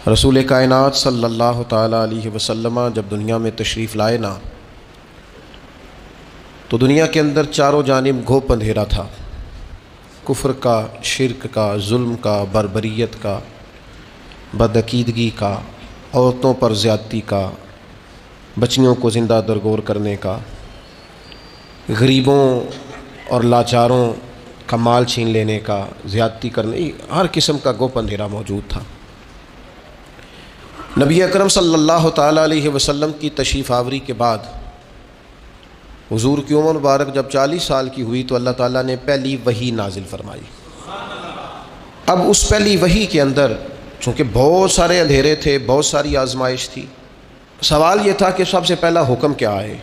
رسول کائنات صلی اللہ تعالیٰ علیہ وسلم جب دنیا میں تشریف لائے نا تو دنیا کے اندر چاروں جانب گھوپ اندھیرا تھا، کفر کا، شرک کا، ظلم کا، بربریت کا، بدعقیدگی کا، عورتوں پر زیادتی کا، بچیوں کو زندہ درگور کرنے کا، غریبوں اور لاچاروں کا مال چھین لینے کا، زیادتی کرنے، ہر قسم کا گھوپ اندھیرا موجود تھا۔ نبی اکرم صلی اللہ تعالیٰ علیہ وسلم کی تشریف آوری کے بعد حضور کی عمر مبارک جب 40 سال کی ہوئی تو اللہ تعالیٰ نے پہلی وحی نازل فرمائی۔ اب اس پہلی وحی کے اندر چونکہ بہت سارے اندھیرے تھے، بہت ساری آزمائش تھی، سوال یہ تھا کہ سب سے پہلا حکم کیا ہے؟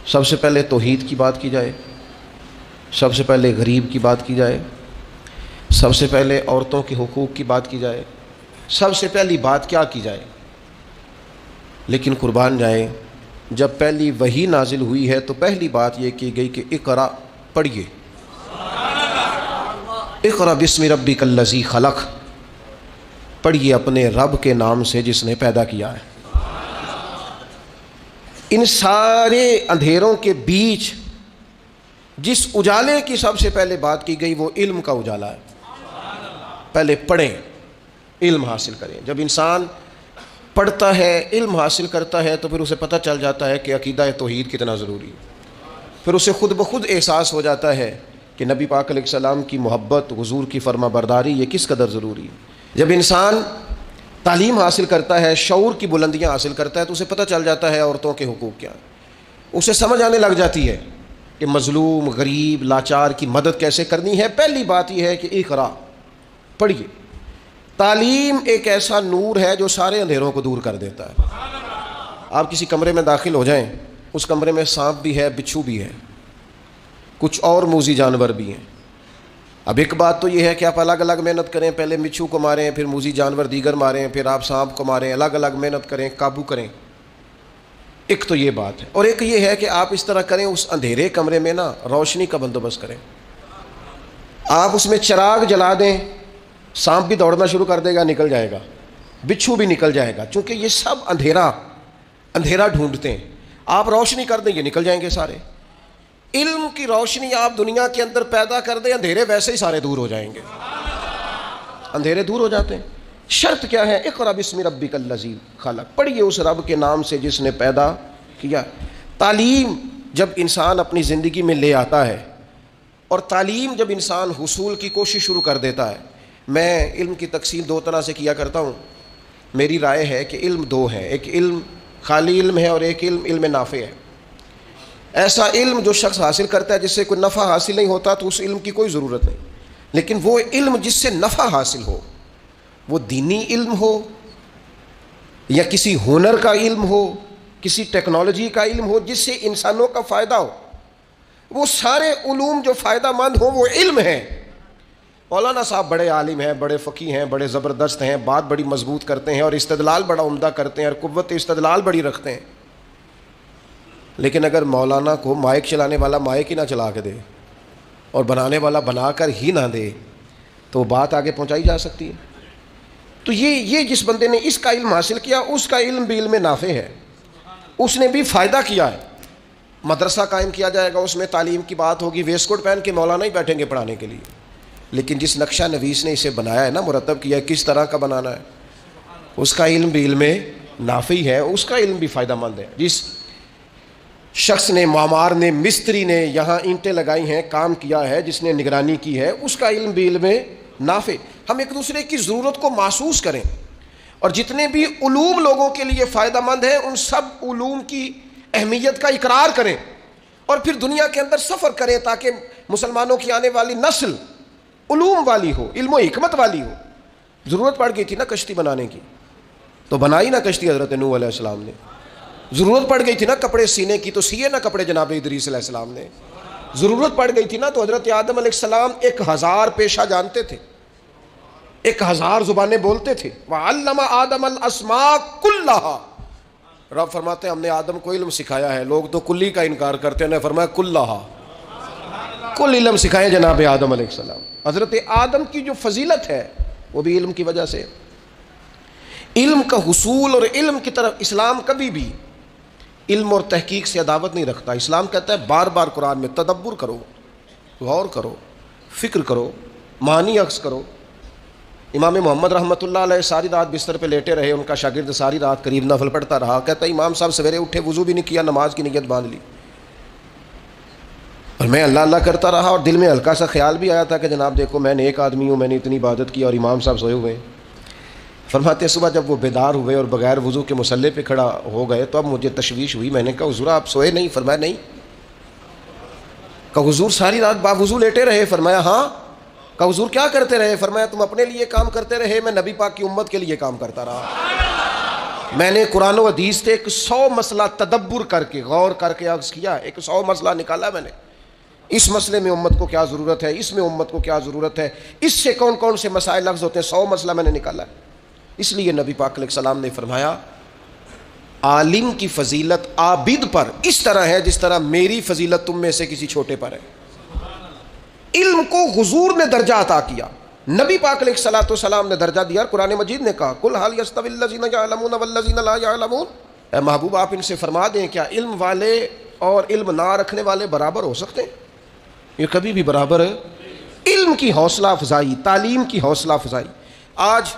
سب سے پہلے توحید کی بات کی جائے، سب سے پہلے غریب کی بات کی جائے، سب سے پہلے عورتوں کے حقوق کی بات کی جائے، سب سے پہلی بات کیا کی جائے؟ لیکن قربان جائیں، جب پہلی وحی نازل ہوئی ہے تو پہلی بات یہ کی گئی کہ اقرا، پڑھیے، اقرا بسم ربک الذی خلق، پڑھیے اپنے رب کے نام سے جس نے پیدا کیا ہے۔ ان سارے اندھیروں کے بیچ جس اجالے کی سب سے پہلے بات کی گئی وہ علم کا اجالا ہے۔ پہلے پڑھیں، علم حاصل کریں۔ جب انسان پڑھتا ہے، علم حاصل کرتا ہے تو پھر اسے پتہ چل جاتا ہے کہ عقیدہ توحید کتنا ضروری ہے۔ پھر اسے خود بخود احساس ہو جاتا ہے کہ نبی پاک علیہ السلام کی محبت، حضور کی فرما برداری یہ کس قدر ضروری ہے۔ جب انسان تعلیم حاصل کرتا ہے، شعور کی بلندیاں حاصل کرتا ہے تو اسے پتہ چل جاتا ہے عورتوں کے حقوق کیا ہیں۔ اسے سمجھ آنے لگ جاتی ہے کہ مظلوم، غریب، لاچار کی مدد کیسے کرنی ہے۔ پہلی بات یہ ہے کہ اقرا، پڑھیے۔ تعلیم ایک ایسا نور ہے جو سارے اندھیروں کو دور کر دیتا ہے۔ آپ کسی کمرے میں داخل ہو جائیں، اس کمرے میں سانپ بھی ہے، بچھو بھی ہے، کچھ اور موذی جانور بھی ہیں۔ اب ایک بات تو یہ ہے کہ آپ الگ الگ محنت کریں، پہلے بچھو کو ماریں، پھر موذی جانور دیگر ماریں، پھر آپ سانپ کو ماریں، الگ الگ محنت کریں، قابو کریں۔ ایک تو یہ بات ہے، اور ایک یہ ہے کہ آپ اس طرح کریں، اس اندھیرے کمرے میں نا روشنی کا بندوبست کریں۔ آپ اس میں چراغ جلا دیں، سانپ بھی دوڑنا شروع کر دے گا، نکل جائے گا، بچھو بھی نکل جائے گا، چونکہ یہ سب اندھیرا ڈھونڈتے ہیں۔ آپ روشنی کر دیں، یہ نکل جائیں گے سارے۔ علم کی روشنی آپ دنیا کے اندر پیدا کر دیں، اندھیرے ویسے ہی سارے دور ہو جائیں گے، اندھیرے دور ہو جاتے ہیں۔ شرط کیا ہے؟ اقرا بسم ربک الذی خلق، پڑھیے اس رب کے نام سے جس نے پیدا کیا۔ تعلیم جب انسان اپنی زندگی میں لے آتا ہے اور تعلیم جب انسان حصول کی کوشش شروع کر دیتا ہے، میں علم کی تقسیم دو طرح سے کیا کرتا ہوں۔ میری رائے ہے کہ علم دو ہیں، ایک علم خالی علم ہے اور ایک علم نافع ہے۔ ایسا علم جو شخص حاصل کرتا ہے جس سے کوئی نفع حاصل نہیں ہوتا تو اس علم کی کوئی ضرورت نہیں، لیکن وہ علم جس سے نفع حاصل ہو، وہ دینی علم ہو یا کسی ہنر کا علم ہو، کسی ٹیکنالوجی کا علم ہو جس سے انسانوں کا فائدہ ہو، وہ سارے علوم جو فائدہ مند ہوں وہ علم ہیں۔ مولانا صاحب بڑے عالم ہیں، بڑے فقیہ ہیں، بڑے زبردست ہیں، بات بڑی مضبوط کرتے ہیں اور استدلال بڑا عمدہ کرتے ہیں اور قوت استدلال بڑی رکھتے ہیں، لیکن اگر مولانا کو مائک چلانے والا مائک ہی نہ چلا کے دے اور بنانے والا بنا کر ہی نہ دے تو بات آگے پہنچائی جا سکتی ہے۔ تو یہ جس بندے نے اس کا علم حاصل کیا، اس کا علم بھی علم نافع ہے، اس نے بھی فائدہ کیا ہے۔ مدرسہ قائم کیا جائے گا، اس میں تعلیم کی بات ہوگی، ویسٹ کوٹ پہن کے مولانا ہی بیٹھیں گے پڑھانے کے لیے، لیکن جس نقشہ نویس نے اسے بنایا ہے نا، مرتب کیا ہے کس طرح کا بنانا ہے، اس کا علم بھی علم نافع ہے، اس کا علم بھی فائدہ مند ہے۔ جس شخص نے، معمار نے، مستری نے یہاں اینٹیں لگائی ہیں، کام کیا ہے، جس نے نگرانی کی ہے، اس کا علم بھی علم نافع۔ ہم ایک دوسرے کی ضرورت کو محسوس کریں اور جتنے بھی علوم لوگوں کے لیے فائدہ مند ہیں ان سب علوم کی اہمیت کا اقرار کریں اور پھر دنیا کے اندر سفر کریں تاکہ مسلمانوں کی آنے والی نسل علوم والی ہو، علم و حکمت والی ہو۔ ضرورت پڑ گئی تھی نا کشتی بنانے کی تو بنائی نا کشتی حضرت نوح علیہ السلام نے، ضرورت پڑ گئی تھی نا کپڑے سینے کی تو سیے نا کپڑے جناب ادریس علیہ السلام نے، ضرورت پڑ گئی تھی نا تو حضرت آدم علیہ السلام 1000 پیشہ جانتے تھے، 1000 زبانیں بولتے تھے۔ وَعَلَّمَ آدَمَ الْأَسْمَاءَ كُلَّهَا، رب فرماتے ہیں ہم نے آدم کو علم سکھایا ہے۔ لوگ تو کلی کا انکار کرتے ہیں، انہیں فرمایا کُلَّهَا، کل علم سکھائے جناب آدم علیہ السلام۔ حضرت آدم کی جو فضیلت ہے وہ بھی علم کی وجہ سے۔ علم کا حصول اور علم کی طرف اسلام کبھی بھی علم اور تحقیق سے عداوت نہیں رکھتا. اسلام کہتا ہے بار بار قرآن میں تدبر کرو، غور کرو، فکر کرو، معنی اخذ کرو. امام محمد رحمۃ اللہ علیہ ساری رات بستر پہ لیٹے رہے، ان کا شاگرد ساری رات قریب نفل پڑھتا رہا. کہتا ہے امام صاحب سویرے اٹھے، وضو بھی نہیں کیا، نماز کی نیت باندھ لی، اور میں اللہ اللہ کرتا رہا، اور دل میں ہلکا سا خیال بھی آیا تھا کہ جناب دیکھو میں نیک آدمی ہوں، میں نے اتنی عبادت کی اور امام صاحب سوئے ہوئے ہیں. فرماتے صبح جب وہ بیدار ہوئے اور بغیر وضو کے مصلی پہ کھڑا ہو گئے تو اب مجھے تشویش ہوئی. میں نے کہا حضور آپ سوئے نہیں؟ فرمایا نہیں. کہا حضور ساری رات باوضو لیٹے رہے؟ فرمایا ہاں. کہا حضور کیا کرتے رہے؟ فرمایا تم اپنے لیے کام کرتے رہے، میں نبی پاک کی امت کے لیے کام کرتا رہا. میں نے قرآن و حدیث سے 100 مسئلہ تدبر کر کے، غور کر کے عرض کیا، 100 مسئلہ نکالا میں نے. اس مسئلے میں امت کو کیا ضرورت ہے، اس میں امت کو کیا ضرورت ہے، اس سے کون کون سے مسائل لفظ ہوتے ہیں، 100 مسئلہ میں نے نکالا. اس لیے نبی پاک علیہ السلام نے فرمایا عالم کی فضیلت عابد پر اس طرح ہے جس طرح میری فضیلت تم میں سے کسی چھوٹے پر ہے. علم کو حضور نے درجہ عطا کیا، نبی پاک علیہ السلام نے درجہ دیا. قرآن مجید نے کہا قل هل يستوي الذين يعلمون والذين لا يعلمون، اے محبوب آپ ان سے فرما دیں کیا علم والے اور علم نہ رکھنے والے برابر ہو سکتے ہیں؟ یہ کبھی بھی برابر ہے. علم کی حوصلہ افزائی، تعلیم کی حوصلہ افزائی. آج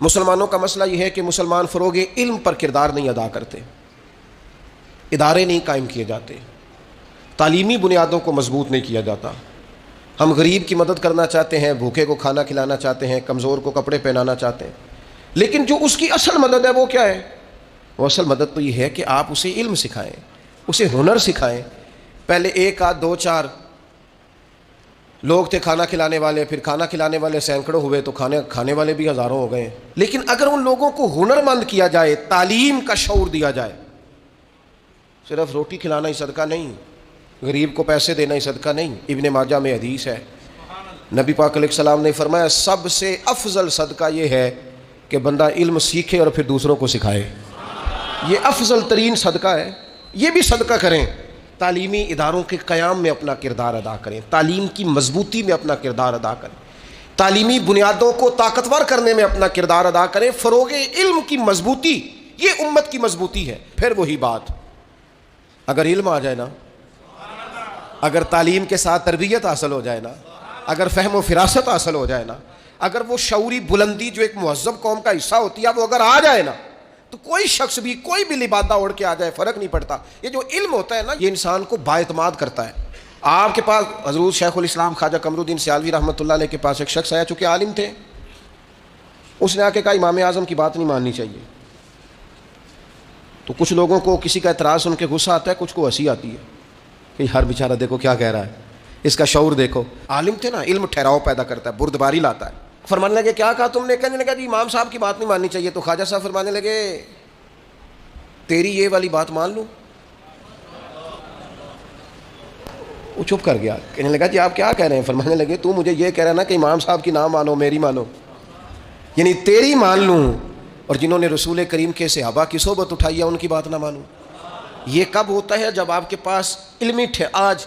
مسلمانوں کا مسئلہ یہ ہے کہ مسلمان فروغ علم پر کردار نہیں ادا کرتے، ادارے نہیں قائم کیے جاتے، تعلیمی بنیادوں کو مضبوط نہیں کیا جاتا. ہم غریب کی مدد کرنا چاہتے ہیں، بھوکے کو کھانا کھلانا چاہتے ہیں، کمزور کو کپڑے پہنانا چاہتے ہیں، لیکن جو اس کی اصل مدد ہے وہ کیا ہے؟ وہ اصل مدد تو یہ ہے کہ آپ اسے علم سکھائیں، اسے ہنر سکھائیں. پہلے 1 آدھ 2 4 لوگ تھے کھانا کھلانے والے، پھر کھانا کھلانے والے سینکڑوں ہوئے تو کھانے والے بھی ہزاروں ہو گئے. لیکن اگر ان لوگوں کو ہنر مند کیا جائے، تعلیم کا شعور دیا جائے، صرف روٹی کھلانا ہی صدقہ نہیں، غریب کو پیسے دینا ہی صدقہ نہیں. ابن ماجہ میں حدیث ہے، نبی پاک علیہ السلام نے فرمایا سب سے افضل صدقہ یہ ہے کہ بندہ علم سیکھے اور پھر دوسروں کو سکھائے. یہ افضل ترین صدقہ ہے. یہ بھی صدقہ کریں، تعلیمی اداروں کے قیام میں اپنا کردار ادا کریں، تعلیم کی مضبوطی میں اپنا کردار ادا کریں، تعلیمی بنیادوں کو طاقتور کرنے میں اپنا کردار ادا کریں. فروغ علم کی مضبوطی یہ امت کی مضبوطی ہے. پھر وہی بات، اگر علم آ جائے نا، اگر تعلیم کے ساتھ تربیت حاصل ہو جائے نا، اگر فہم و فراست حاصل ہو جائے نا، اگر وہ شعوری بلندی جو ایک مہذب قوم کا حصہ ہوتی ہے وہ اگر آ جائے نا، تو کوئی شخص بھی کوئی بھی لبادہ اوڑھ کے آ جائے فرق نہیں پڑتا. یہ جو علم ہوتا ہے نا یہ انسان کو بااعتماد کرتا ہے. آپ کے پاس حضرت شیخ الاسلام خواجہ قمر الدین سیالوی رحمۃ اللہ علیہ کے پاس ایک شخص آیا، چونکہ عالم تھے، اس نے آ کے کہا امام اعظم کی بات نہیں ماننی چاہیے. تو کچھ لوگوں کو کسی کا اعتراض سن کے غصہ آتا ہے، کچھ کو ہنسی آتی ہے کہ ہر بیچارہ دیکھو کیا کہہ رہا ہے، اس کا شعور دیکھو. عالم تھے نا، علم ٹھہراؤ پیدا کرتا ہے، بردباری لاتا ہے. فرمانے لگے کیا کہا تم نے؟ کہنے لگا جی امام صاحب کی بات نہیں ماننی چاہیے. تو خواجہ صاحب فرمانے لگے تیری یہ والی بات مان لوں؟ وہ چپ کر گیا. کہنے لگا جی آپ کیا کہہ رہے ہیں؟ فرمانے لگے تو مجھے یہ کہہ رہا نا کہ امام صاحب کی نہ مانو، میری مانو، یعنی تیری مان لوں اور جنہوں نے رسول کریم کے صحابہ کی صحبت اٹھائی ہے ان کی بات نہ مانوں. یہ کب ہوتا ہے؟ جب آپ کے پاس آج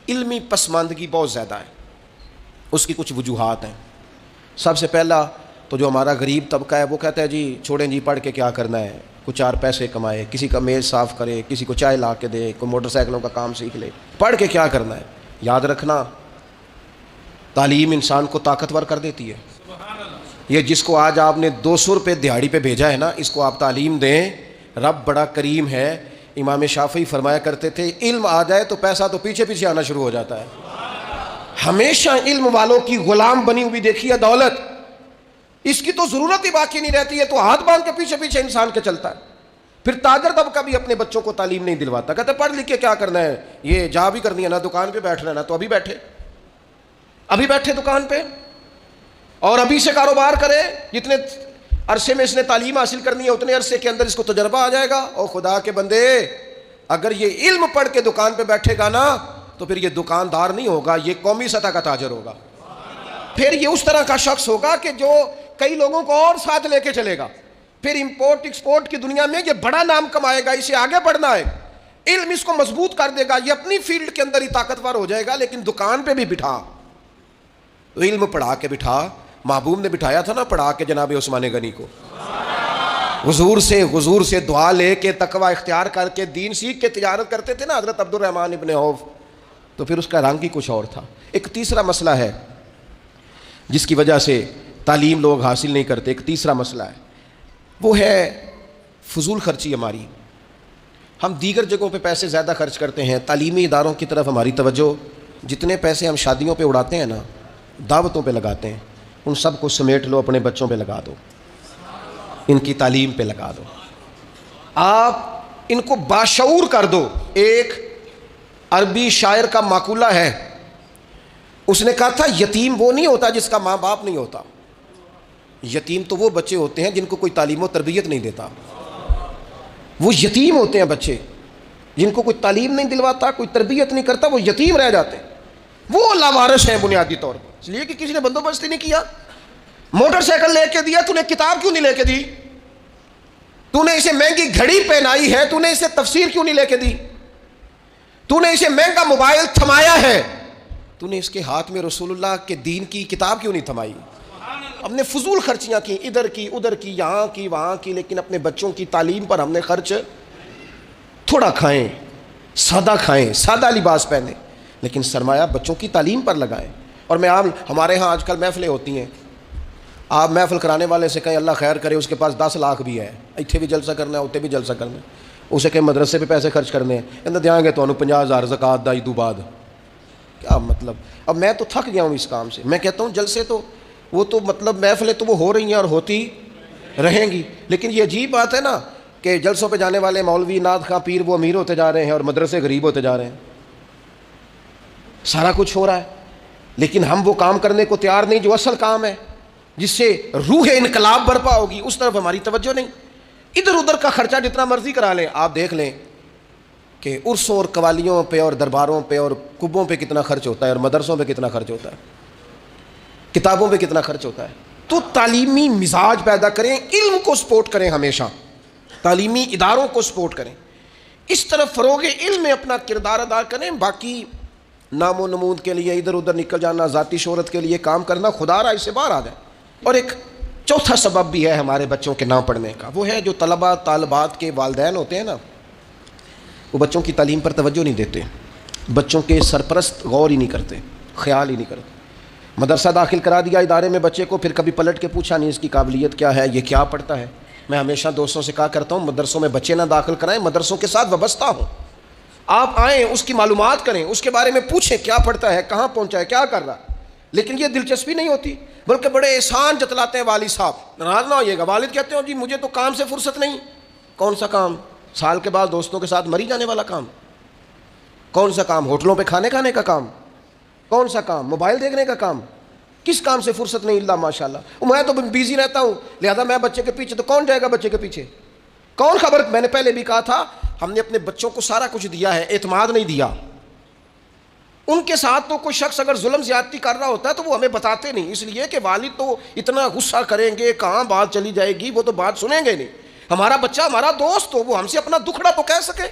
علمی پسماندگی بہت زیادہ ہے. اس کی کچھ وجوہات ہیں. سب سے پہلا تو جو ہمارا غریب طبقہ ہے وہ کہتا ہے جی چھوڑیں جی، پڑھ کے کیا کرنا ہے، کچھ 4 پیسے کمائے، کسی کا میز صاف کرے، کسی کو چائے لا کے دے، کوئی موٹر سائیکلوں کا کام سیکھ لے، پڑھ کے کیا کرنا ہے. یاد رکھنا تعلیم انسان کو طاقتور کر دیتی ہے. یہ جس کو آج آپ نے 200 روپے دیہاڑی پہ بھیجا ہے نا، اس کو آپ تعلیم دیں، رب بڑا کریم ہے. امام شافعی فرمایا کرتے تھے علم آ جائے تو پیسہ تو پیچھے پیچھے آنا شروع ہو جاتا ہے. ہمیشہ علم والوں کی غلام بنی ہوئی دیکھی ہے دولت، اس کی تو ضرورت ہی باقی نہیں رہتی ہے، تو ہاتھ باندھ کے پیچھے پیچھے انسان کے چلتا ہے. پھر تاجر طبقہ بھی اپنے بچوں کو تعلیم نہیں دلواتا، کہتے پڑھ لکھ کے کیا کرنا ہے، یہ جا بھی کرنی ہے نا، دکان پہ بیٹھ رہنا تو ابھی بیٹھے دکان پہ اور ابھی سے کاروبار کرے. جتنے عرصے میں اس نے تعلیم حاصل کرنی ہے اتنے عرصے کے اندر اس کو تجربہ آ جائے گا. اور خدا کے بندے اگر یہ علم پڑھ کے دکان پہ بیٹھے گا نا تو پھر یہ دکاندار نہیں ہوگا، یہ قومی سطح کا تاجر ہوگا. پھر یہ اس طرح کا شخص ہوگا کہ جو کئی لوگوں کو اور ساتھ لے کے چلے گا. پھر امپورٹ ایکسپورٹ کی دنیا میں یہ بڑا نام کمائے گا. اسے آگے بڑھنا ہے، علم اس کو مضبوط کر دے گا. یہ اپنی فیلڈ کے اندر ہی طاقتور ہو جائے گا. لیکن دکان پہ بھی بٹھا، علم پڑھا کے بٹھا، محبوب نے بٹھایا تھا نا پڑھا کے جناب عثمان غنی کو، حضور سے دعا لے کے تقوی اختیار کر کے دین سیکھ کے تجارت کرتے تھے نا حضرت عبد الرحمن ابن عوف، تو پھر اس کا رنگ ہی کچھ اور تھا۔ ایک تیسرا مسئلہ ہے جس کی وجہ سے تعلیم لوگ حاصل نہیں کرتے، ایک تیسرا مسئلہ ہے، وہ ہے فضول خرچی ہماری۔ ہم دیگر جگہوں پہ پیسے زیادہ خرچ کرتے ہیں، تعلیمی اداروں کی طرف ہماری توجہ، جتنے پیسے ہم شادیوں پہ اڑاتے ہیں نا، دعوتوں پہ لگاتے ہیں، ان سب کو سمیٹ لو، اپنے بچوں پہ لگا دو، ان کی تعلیم پہ لگا دو، آپ ان کو باشعور کر دو۔ ایک عربی شاعر کا مقولہ ہے، اس نے کہا تھا یتیم وہ نہیں ہوتا جس کا ماں باپ نہیں ہوتا، یتیم تو وہ بچے ہوتے ہیں جن کو کوئی تعلیم و تربیت نہیں دیتا، وہ یتیم ہوتے ہیں بچے جن کو کوئی تعلیم نہیں دلواتا، کوئی تربیت نہیں کرتا، وہ یتیم رہ جاتے ہیں، وہ لاوارث ہیں بنیادی طور پر، اس لیے کہ کسی نے بندوبست ہی نہیں کیا۔ موٹر سائیکل لے کے دیا، تو نے کتاب کیوں نہیں لے کے دی؟ تو نے اسے مہنگی گھڑی پہنائی ہے، تو نے اسے تفسیر کیوں نہیں لے کے دی؟ تو نے اسے مہنگا موبائل تھمایا ہے، تو نے اس کے ہاتھ میں رسول اللہ کے دین کی کتاب کیوں نہیں تھمائی؟ ہم نے فضول خرچیاں کی، ادھر کی ادھر کی، یہاں کی وہاں کی، لیکن اپنے بچوں کی تعلیم پر ہم نے خرچ تھوڑا کھائیں، سادہ کھائیں، سادہ لباس پہنیں، لیکن سرمایہ بچوں کی تعلیم پر لگائیں۔ اور میں ہمارے ہاں آج کل محفلیں ہوتی ہیں، آپ محفل کرانے والے سے کہیں اللہ خیر کرے، اس کے پاس 10 لاکھ بھی ہے، اتنے بھی جلسہ کرنا ہے، اتنے بھی جلسہ کرنا ہے، اسے کہیں مدرسے پہ پیسے خرچ کرنے ہیں، کہتے دیں گے تو 50,000 زکوٰۃ دائی دو بعد، کیا مطلب؟ اب میں تو تھک گیا ہوں اس کام سے، میں کہتا ہوں جلسے تو وہ تو مطلب محفلیں تو وہ ہو رہی ہیں اور ہوتی رہیں گی، لیکن یہ عجیب بات ہے نا کہ جلسوں پہ جانے والے مولوی نعت خواں پیر وہ امیر ہوتے جا رہے ہیں اور مدرسے غریب ہوتے جا رہے ہیں، سارا کچھ ہو رہا ہے، لیکن ہم وہ کام کرنے کو تیار نہیں جو اصل کام ہے، جس سے روح انقلاب برپا ہوگی، اس طرف ہماری توجہ نہیں۔ ادھر ادھر کا خرچہ جتنا مرضی کرا لیں، آپ دیکھ لیں کہ عرسوں اور قوالیوں پہ اور درباروں پہ اور کبوں پہ کتنا خرچ ہوتا ہے، اور مدرسوں پہ کتنا خرچ ہوتا ہے، کتابوں پہ کتنا خرچ ہوتا ہے۔ تو تعلیمی مزاج پیدا کریں، علم کو سپورٹ کریں، ہمیشہ تعلیمی اداروں کو سپورٹ کریں، اس طرف فروغ علم میں اپنا کردار ادا کریں۔ باقی نام و نمود کے لیے ادھر ادھر نکل جانا، ذاتی شہرت کے لیے کام کرنا، خدا را اس سے باہر آ جائے۔ اور ایک چوتھا سبب بھی ہے ہمارے بچوں کے نہ پڑھنے کا، وہ ہے جو طلباء طالبات کے والدین ہوتے ہیں نا، وہ بچوں کی تعلیم پر توجہ نہیں دیتے، بچوں کے سرپرست غور ہی نہیں کرتے، خیال ہی نہیں کرتے۔ مدرسہ داخل کرا دیا ادارے میں بچے کو، پھر کبھی پلٹ کے پوچھا نہیں اس کی قابلیت کیا ہے، یہ کیا پڑھتا ہے۔ میں ہمیشہ دوستوں سے کہا کرتا ہوں مدرسوں میں بچے نہ داخل کرائیں، مدرسوں کے ساتھ وابستہ ہوں، آپ آئیں، اس کی معلومات کریں، اس کے بارے میں پوچھیں کیا پڑھتا ہے، کہاں پہنچا ہے، کیا کر رہا ہے۔ لیکن یہ دلچسپی نہیں ہوتی، بلکہ بڑے احسان جتلاتے ہیں والد صاحب، ناراض نہ ہوئیے گا، والد کہتے ہیں جی مجھے تو کام سے فرصت نہیں۔ کون سا کام؟ سال کے بعد دوستوں کے ساتھ مری جانے والا کام؟ کون سا کام؟ ہوٹلوں پہ کھانے کا کام؟ کون سا کام؟ موبائل دیکھنے کا کام؟ کس کام سے فرصت نہیں؟ اللہ ماشاء اللہ میں تو بیزی رہتا ہوں، لہذا میں بچے کے پیچھے، تو کون جائے گا بچے کے پیچھے؟ کون خبر؟ میں نے پہلے بھی کہا تھا ہم نے اپنے بچوں کو سارا کچھ دیا ہے، اعتماد نہیں دیا۔ ان کے ساتھ تو کوئی شخص اگر ظلم زیادتی کر رہا ہوتا ہے تو وہ ہمیں بتاتے نہیں، اس لیے کہ والد تو اتنا غصہ کریں گے، کہاں بات چلی جائے گی، وہ تو بات سنیں گے نہیں۔ ہمارا بچہ ہمارا دوست ہو، وہ ہم سے اپنا دکھڑا تو کہہ سکے،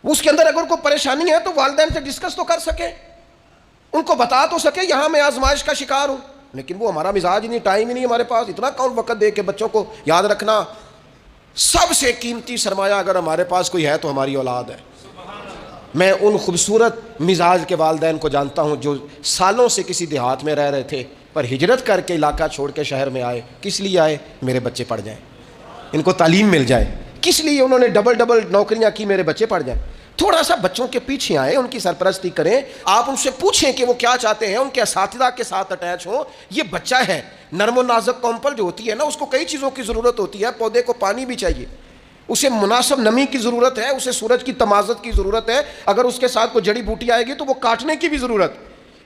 اس کے اندر اگر کوئی پریشانی ہے تو والدین سے ڈسکس تو کر سکے، ان کو بتا تو سکے یہاں میں آزمائش کا شکار ہوں۔ لیکن وہ ہمارا مزاج ہی نہیں، ٹائم ہی نہیں ہمارے پاس، اتنا کون وقت دے کے بچوں کو یاد رکھنا۔ سب سے قیمتی سرمایہ اگر ہمارے پاس کوئی ہے تو ہماری اولاد ہے۔ میں ان خوبصورت مزاج کے والدین کو جانتا ہوں جو سالوں سے کسی دیہات میں رہ رہے تھے، پر ہجرت کر کے علاقہ چھوڑ کے شہر میں آئے۔ کس لیے آئے؟ میرے بچے پڑھ جائیں، ان کو تعلیم مل جائے۔ کس لیے انہوں نے ڈبل نوکریاں کی؟ میرے بچے پڑھ جائیں۔ تھوڑا سا بچوں کے پیچھے آئیں، ان کی سرپرستی کریں، آپ ان سے پوچھیں کہ وہ کیا چاہتے ہیں، ان کے اساتذہ کے ساتھ اٹیچ ہوں۔ یہ بچہ ہے، نرم و نازک کومپل جو ہوتی ہے نا، اس کو کئی چیزوں کی ضرورت ہوتی ہے، پودے کو پانی بھی چاہیے، اسے مناسب نمی کی ضرورت ہے، اسے سورج کی تمازت کی ضرورت ہے، اگر اس کے ساتھ کوئی جڑی بوٹی آئے گی تو وہ کاٹنے کی بھی ضرورت،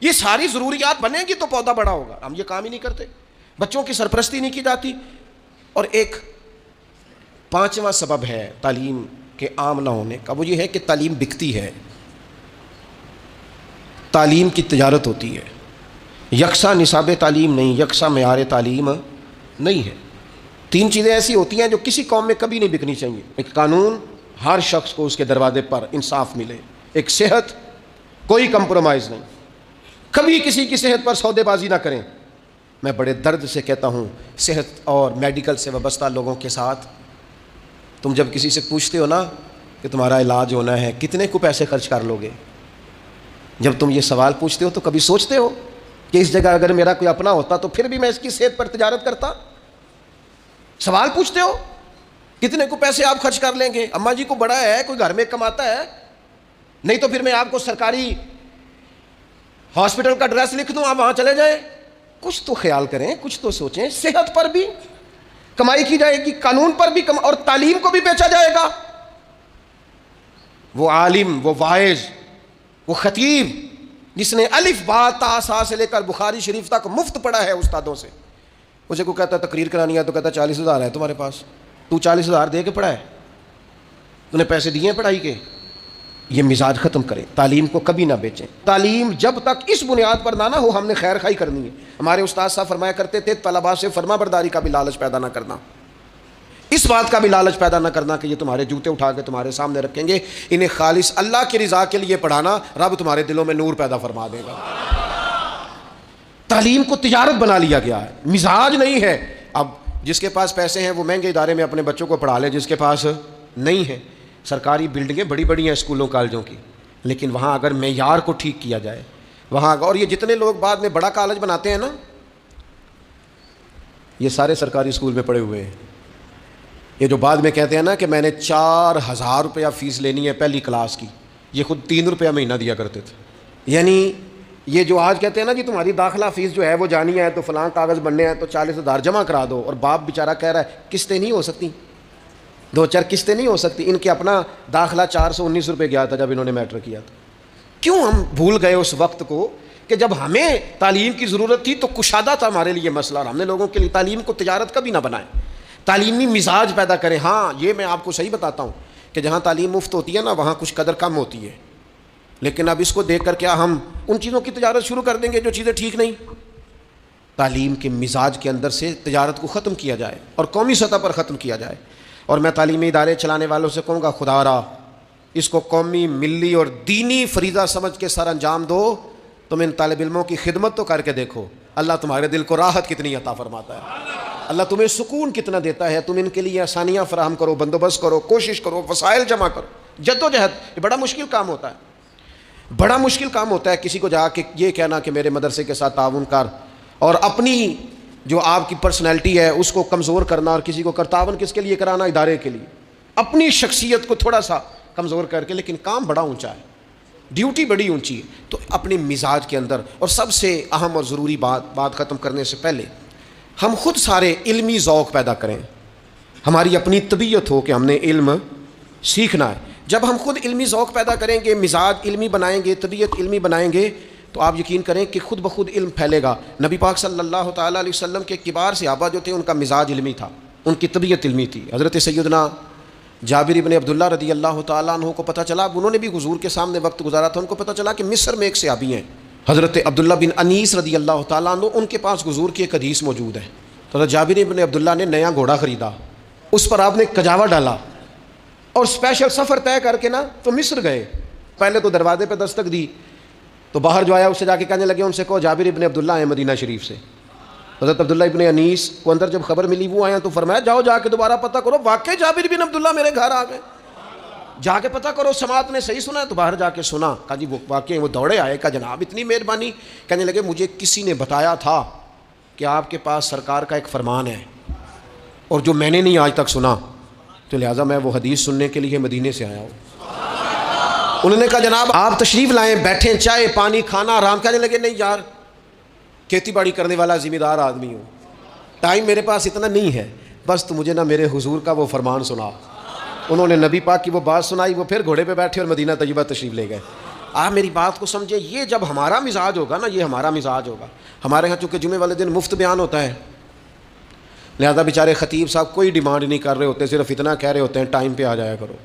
یہ ساری ضروریات بنیں گی تو پودا بڑا ہوگا۔ ہم یہ کام ہی نہیں کرتے، بچوں کی سرپرستی نہیں کی جاتی۔ اور ایک پانچواں سبب ہے تعلیم کے عام نہ ہونے کا، وہ یہ ہے کہ تعلیم بکتی ہے، تعلیم کی تجارت ہوتی ہے، یکساں نصاب تعلیم نہیں، یکساں معیار تعلیم نہیں ہے۔ تین چیزیں ایسی ہوتی ہیں جو کسی قوم میں کبھی نہیں بکنی چاہیے۔ ایک قانون، ہر شخص کو اس کے دروازے پر انصاف ملے۔ ایک صحت، کوئی کمپرومائز نہیں، کبھی کسی کی صحت پر سودے بازی نہ کریں۔ میں بڑے درد سے کہتا ہوں صحت اور میڈیکل سے وابستہ لوگوں کے ساتھ، تم جب کسی سے پوچھتے ہو نا کہ تمہارا علاج ہونا ہے کتنے کو پیسے خرچ کر لو گے، جب تم یہ سوال پوچھتے ہو تو کبھی سوچتے ہو کہ اس جگہ اگر میرا کوئی اپنا ہوتا تو پھر بھی میں اس کی صحت پر تجارت کرتا؟ سوال پوچھتے ہو کتنے کو پیسے آپ خرچ کر لیں گے؟ اماں جی کو بڑا ہے، کوئی گھر میں کماتا ہے، نہیں تو پھر میں آپ کو سرکاری ہاسپٹل کا ایڈریس لکھ دوں، آپ وہاں چلے جائیں۔ کچھ تو خیال کریں، کچھ تو سوچیں، صحت پر بھی کمائی کی جائے گی، قانون پر بھی اور تعلیم کو بھی بیچا جائے گا۔ وہ عالم، وہ واعظ، وہ خطیب جس نے الف با تا سا سے لے کر بخاری شریف تک مفت پڑھا ہے استادوں سے، اسے کو کہتا تقریر کرانی ہے تو کہتا 40,000 ہے تمہارے پاس، تو 40,000 دے کے پڑھا ہے؟ تو نے پیسے دیے ہیں پڑھائی کے؟ یہ مزاج ختم کریں، تعلیم کو کبھی نہ بیچیں۔ تعلیم جب تک اس بنیاد پر نہ ہو ہم نے خیر خائی کرنی ہے۔ ہمارے استاد صاحب فرمایا کرتے تھے طلباء سے فرما برداری کا بھی لالچ پیدا نہ کرنا، اس بات کا بھی لالچ پیدا نہ کرنا کہ یہ تمہارے جوتے اٹھا کے تمہارے سامنے رکھیں گے، انہیں خالص اللہ کی رضا کے لیے پڑھانا، رب تمہارے دلوں میں نور پیدا فرما دے گا۔ تعلیم کو تجارت بنا لیا گیا ہے، مزاج نہیں ہے۔ اب جس کے پاس پیسے ہیں وہ مہنگے ادارے میں اپنے بچوں کو پڑھا لے، جس کے پاس نہیں ہے، سرکاری بلڈنگیں بڑی بڑی ہیں اسکولوں کالجوں کی، لیکن وہاں اگر معیار کو ٹھیک کیا جائے وہاں، اور یہ جتنے لوگ بعد میں بڑا کالج بناتے ہیں نا، یہ سارے سرکاری اسکول میں پڑھے ہوئے ہیں۔ یہ جو بعد میں کہتے ہیں نا کہ میں نے 4,000 روپیہ فیس لینی ہے پہلی کلاس کی، یہ خود 3 روپیہ مہینہ دیا کرتے تھے۔ یعنی یہ جو آج کہتے ہیں نا جی تمہاری داخلہ فیس جو ہے وہ جانی ہے تو فلاں کاغذ بننے ہیں تو 40,000 جمع کرا دو، اور باپ بیچارہ کہہ رہا ہے قسطیں نہیں ہو سکتی، 2-4 قسطیں نہیں ہو سکتی۔ ان کے اپنا داخلہ 419 روپے گیا تھا جب انہوں نے میٹرک کیا تھا۔ کیوں ہم بھول گئے اس وقت کو کہ جب ہمیں تعلیم کی ضرورت تھی تو کشادہ تھا ہمارے لیے مسئلہ، اور ہم نے لوگوں کے لیے تعلیم کو تجارت کبھی نہ بنائیں، تعلیمی مزاج پیدا کریں۔ ہاں یہ میں آپ کو صحیح بتاتا ہوں کہ جہاں تعلیم مفت ہوتی ہے نا وہاں کچھ قدر کم ہوتی ہے، لیکن اب اس کو دیکھ کر کیا ہم ان چیزوں کی تجارت شروع کر دیں گے جو چیزیں ٹھیک نہیں؟ تعلیم کے مزاج کے اندر سے تجارت کو ختم کیا جائے اور قومی سطح پر ختم کیا جائے۔ اور میں تعلیمی ادارے چلانے والوں سے کہوں گا خدا را اس کو قومی، ملی اور دینی فریضہ سمجھ کے سر انجام دو۔ تم ان طالب علموں کی خدمت تو کر کے دیکھو، اللہ تمہارے دل کو راحت کتنی عطا فرماتا ہے، اللہ تمہیں سکون کتنا دیتا ہے۔ تم ان کے لیے آسانیاں فراہم کرو، بندوبست کرو، کوشش کرو، وسائل جمع کرو، جدوجہد۔ یہ بڑا مشکل کام ہوتا ہے، بڑا مشکل کام ہوتا ہے کسی کو جا کے یہ کہنا کہ میرے مدرسے کے ساتھ تعاون کر، اور اپنی جو آپ کی پرسنالٹی ہے اس کو کمزور کرنا، اور کسی کو تعاون کس کے لیے کرانا؟ ادارے کے لیے، اپنی شخصیت کو تھوڑا سا کمزور کر کے، لیکن کام بڑا اونچا ہے، ڈیوٹی بڑی اونچی ہے۔ تو اپنے مزاج کے اندر، اور سب سے اہم اور ضروری بات ختم کرنے سے پہلے ہم خود سارے علمی ذوق پیدا کریں، ہماری اپنی طبیعت ہو کہ ہم نے علم سیکھنا ہے۔ جب ہم خود علمی ذوق پیدا کریں گے، مزاج علمی بنائیں گے، طبیعت علمی بنائیں گے، تو آپ یقین کریں کہ خود بخود علم پھیلے گا۔ نبی پاک صلی اللہ تعالیٰ علیہ وسلم کے کبار صحابہ جو تھے ان کا مزاج علمی تھا، ان کی طبیعت علمی تھی۔ حضرت سیدنا جابر ابن عبداللہ رضی اللہ تعالیٰ عنہ کو پتہ چلا، انہوں نے بھی حضور کے سامنے وقت گزارا تھا، ان کو پتہ چلا کہ مصر میں ایک صحابی ہیں حضرت عبداللہ بن انیس رضی اللہ تعالیٰ عنہ، ان کے پاس حضور کی ایک حدیث موجود ہے۔ تو حضرت جابر ابن عبداللہ نے نیا گھوڑا خریدا، اس پر آپ نے کجاوا ڈالا اور اسپیشل سفر طے کر کے نا تو مصر گئے۔ پہلے تو دروازے پہ دستک دی تو باہر جو آیا اس سے جا کے کہنے لگے ان سے کہو جابر ابن عبداللہ ہیں مدینہ شریف سے۔ حضرت عبداللہ ابن انیس کو اندر جب خبر ملی وہ آیا تو فرمایا جاؤ جا کے دوبارہ پتہ کرو واقعی جابر ابن عبداللہ میرے گھر آ گئے، جا کے پتہ کرو سماعت نے صحیح سنا ہے۔ تو باہر جا کے سنا، کہا جی وہ واقعی وہ دوڑے آئے، کہا جناب اتنی مہربانی۔ کہنے لگے مجھے کسی نے بتایا تھا کہ آپ کے پاس سرکار کا ایک فرمان ہے اور جو میں نے نہیں آج تک سنا، تو لہٰذا میں وہ حدیث سننے کے لیے مدینے سے آیا ہوں۔ انہوں نے کہا جناب آپ تشریف لائیں، بیٹھیں، چائے پانی کھانا آرام۔ کہنے لگے نہیں یار کھیتی باڑی کرنے والا ذمہ دار آدمی ہوں، ٹائم میرے پاس اتنا نہیں ہے، بس تو مجھے نا میرے حضور کا وہ فرمان سنا۔ انہوں نے نبی پاک کی وہ بات سنائی، وہ پھر گھوڑے پہ بیٹھے اور مدینہ طیبہ تشریف لے گئے۔ آپ میری بات کو سمجھے، یہ جب ہمارا مزاج ہوگا نا، یہ ہمارا مزاج ہوگا۔ ہمارے ہاں چونکہ جمعے والے دن مفت بیان ہوتا ہے، لہذا بیچارے خطیب صاحب کوئی ڈیمانڈ نہیں کر رہے ہوتے، صرف اتنا کہہ رہے ہوتے ہیں ٹائم پہ آ جایا کرو،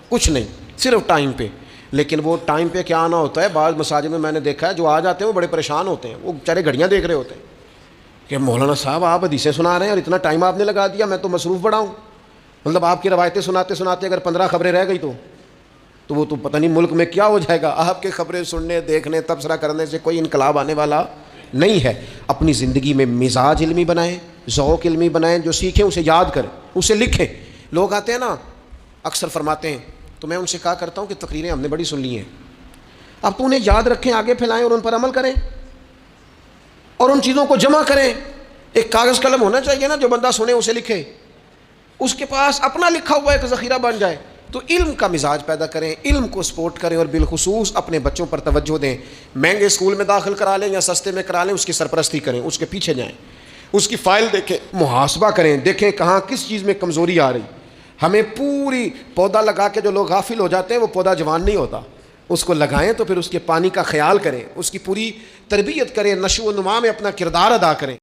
کچھ نہیں، صرف ٹائم پہ۔ لیکن وہ ٹائم پہ کیا آنا ہوتا ہے، بعض مساجد میں نے دیکھا ہے جو آ جاتے ہیں وہ بڑے پریشان ہوتے ہیں، وہ بیچارے گھڑیاں دیکھ رہے ہوتے ہیں کہ مولانا صاحب آپ حدیثیں سنا رہے ہیں اور اتنا ٹائم آپ نے لگا دیا، میں تو مصروف بڑا ہوں۔ مطلب آپ کی روایتیں سناتے سناتے اگر 15 خبریں رہ گئی تو وہ تو پتہ نہیں ملک میں کیا ہو جائے گا۔ آپ کے خبریں سننے، دیکھنے، تبصرہ کرنے سے کوئی انقلاب آنے والا نہیں ہے، اپنی زندگی میں مزاج علمی بنائیں، ذوق علمی بنائیں، جو سیکھیں اسے یاد کریں، اسے لکھیں۔ لوگ آتے ہیں نا اکثر فرماتے ہیں، تو میں ان سے کہا کرتا ہوں کہ تقریریں ہم نے بڑی سن لی ہیں، اب تو انہیں یاد رکھیں، آگے پھیلائیں اور ان پر عمل کریں اور ان چیزوں کو جمع کریں۔ ایک کاغذ قلم ہونا چاہیے نا، جو بندہ سنے اسے لکھے، اس کے پاس اپنا لکھا ہوا ایک ذخیرہ بن جائے۔ تو علم کا مزاج پیدا کریں، علم کو سپورٹ کریں، اور بالخصوص اپنے بچوں پر توجہ دیں۔ مہنگے اسکول میں داخل کرا لیں یا سستے میں کرا لیں، اس کی سرپرستی کریں، اس کے پیچھے جائیں، اس کی فائل دیکھیں، محاسبہ کریں، دیکھیں کہاں کس چیز میں کمزوری آ رہی۔ ہمیں پوری پودا لگا کے جو لوگ غافل ہو جاتے ہیں، وہ پودا جوان نہیں ہوتا، اس کو لگائیں تو پھر اس کے پانی کا خیال کریں، اس کی پوری تربیت کریں، نشو و نما میں اپنا کردار ادا کریں۔